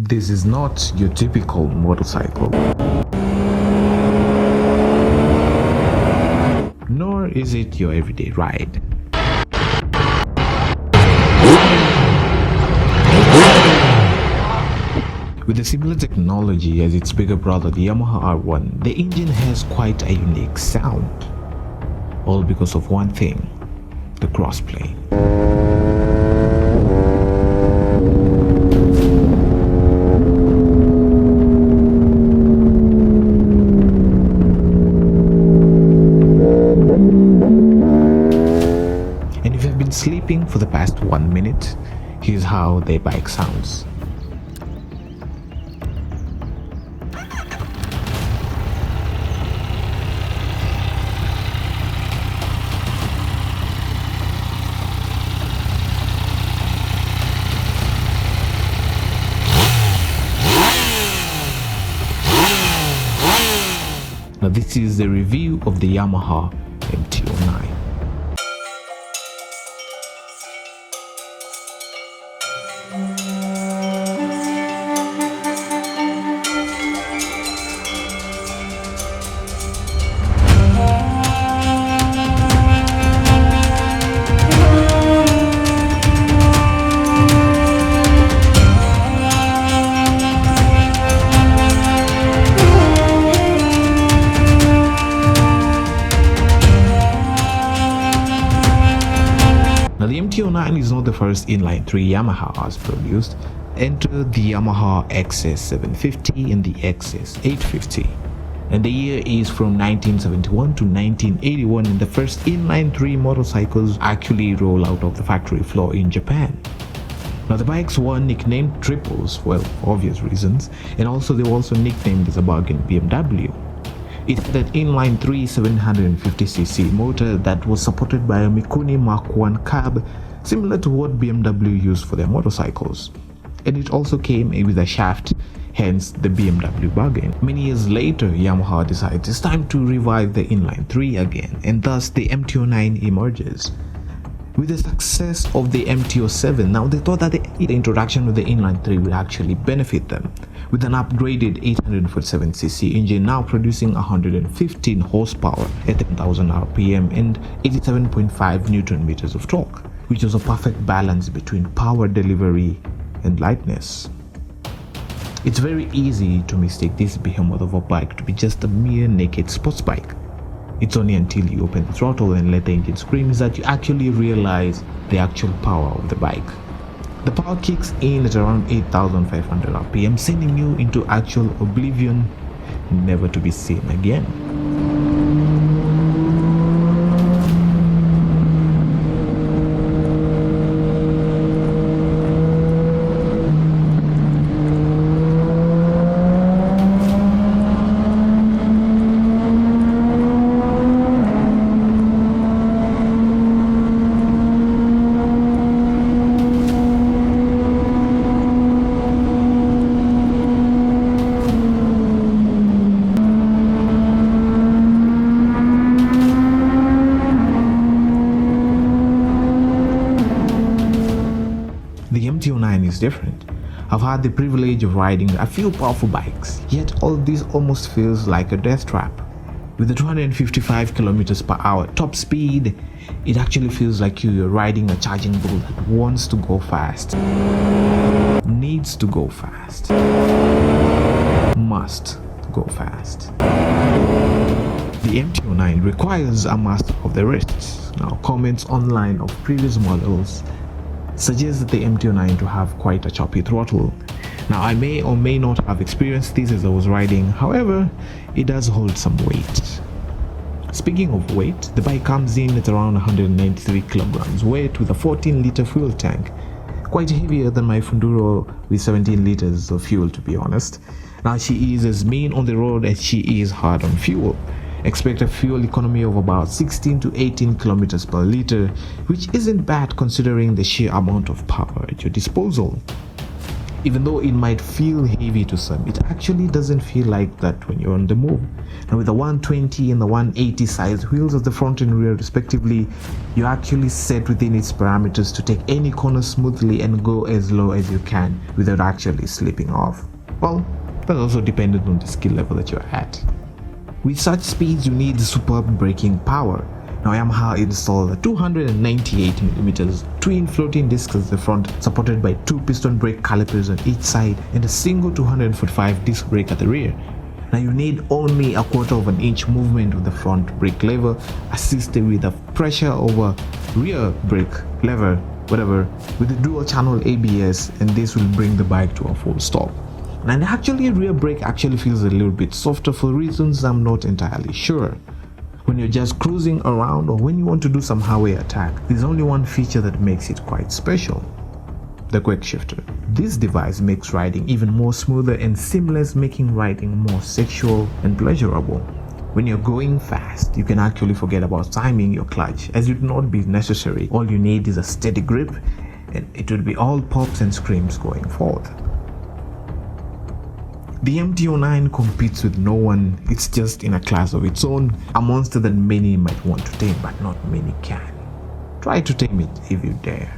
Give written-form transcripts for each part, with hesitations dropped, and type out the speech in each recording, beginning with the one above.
This is not your typical motorcycle, nor is it your everyday ride. With a similar technology as its bigger brother, the Yamaha R1, the engine has quite a unique sound. All because of one thing: the crossplay. And if you've been sleeping for the past 1 minute, here's how their bike sounds. Now this is the review of the Yamaha Mt09. Now the Mt09 is not the first inline 3 Yamaha has produced. Enter the Yamaha XS750 and the XS850. And the year is from 1971 to 1981, and the first inline 3 motorcycles actually roll out of the factory floor in Japan. Now the bikes were nicknamed triples, well, for obvious reasons, and also they were also nicknamed as a bargain BMW. It had an inline 3 750cc motor that was supported by a Mikuni Mark 1 cab, similar to what BMW used for their motorcycles. And it also came with a shaft, hence the BMW bargain. Many years later, Yamaha decides it's time to revive the inline 3 again, and thus the Mt09 emerges. With the success of the Mt07, now they thought that the introduction of the inline 3 would actually benefit them, with an upgraded 847cc engine now producing 115 horsepower at 10,000 rpm and 87.5 newton meters of torque, which was a perfect balance between power delivery and lightness. It's very easy to mistake this behemoth of a bike to be just a mere naked sports bike. It's only until you open the throttle and let the engine scream that you actually realize the actual power of the bike. The power kicks in at around 8,500 rpm, sending you into actual oblivion, never to be seen again. The Mt09 is different. I've had the privilege of riding a few powerful bikes, yet all of this almost feels like a death trap. With the 255 kilometers per hour top speed, it actually feels like you're riding a charging bull that wants to go fast, needs to go fast, must go fast. The Mt09 requires a master of the wrists. Now, comments online of previous models suggest that the Mt09 to have quite a choppy throttle. Now, I may or may not have experienced this as I was riding, however, it does hold some weight. Speaking of weight, the bike comes in at around 193 kilograms weight with a 14-liter fuel tank, quite heavier than my Funduro with 17 liters of fuel, to be honest. Now, she is as mean on the road as she is hard on fuel. Expect a fuel economy of about 16 to 18 kilometers per liter, which isn't bad considering the sheer amount of power at your disposal. Even though it might feel heavy to some, it actually doesn't feel like that when you're on the move. Now with the 120 and the 180 size wheels at the front and rear respectively, you're actually set within its parameters to take any corner smoothly and go as low as you can without actually slipping off. Well, that's also dependent on the skill level that you're at. With such speeds, you need superb braking power. Now Yamaha installed a 298mm twin floating discs at the front, supported by 2 piston brake calipers on each side and a single 245 disc brake at the rear. Now you need only a 1/4 of an inch movement with the front brake lever, assisted with a pressure over rear brake lever, whatever, with the dual channel ABS, and this will bring the bike to a full stop. And actually rear brake actually feels a little bit softer for reasons I'm not entirely sure. When you're just cruising around or when you want to do some highway attack, there's only one feature that makes it quite special: the quick shifter. This device makes riding even more smoother and seamless, making riding more sexual and pleasurable. When you're going fast, you can actually forget about timing your clutch, as it would not be necessary. All you need is a steady grip and it will be all pops and screams going forward. The Mt09 competes with no one. It's just in a class of its own, a monster that many might want to tame but not many can. Try to tame it if you dare.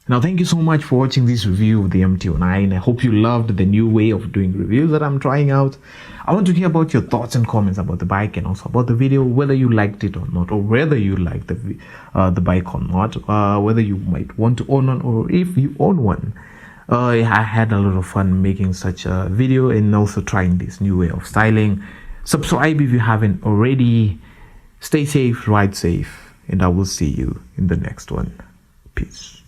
Now, thank you so much for watching this review of the Mt09. I hope you loved the new way of doing reviews that I'm trying out. I want to hear about your thoughts and comments about the bike and also about the video, whether you liked it or not, or whether you like the bike or not, whether you might want to own one or if you own one. I had a lot of fun making such a video and also trying this new way of styling. Subscribe if you haven't already. Stay safe, ride safe, and I will see you in the next one. Peace.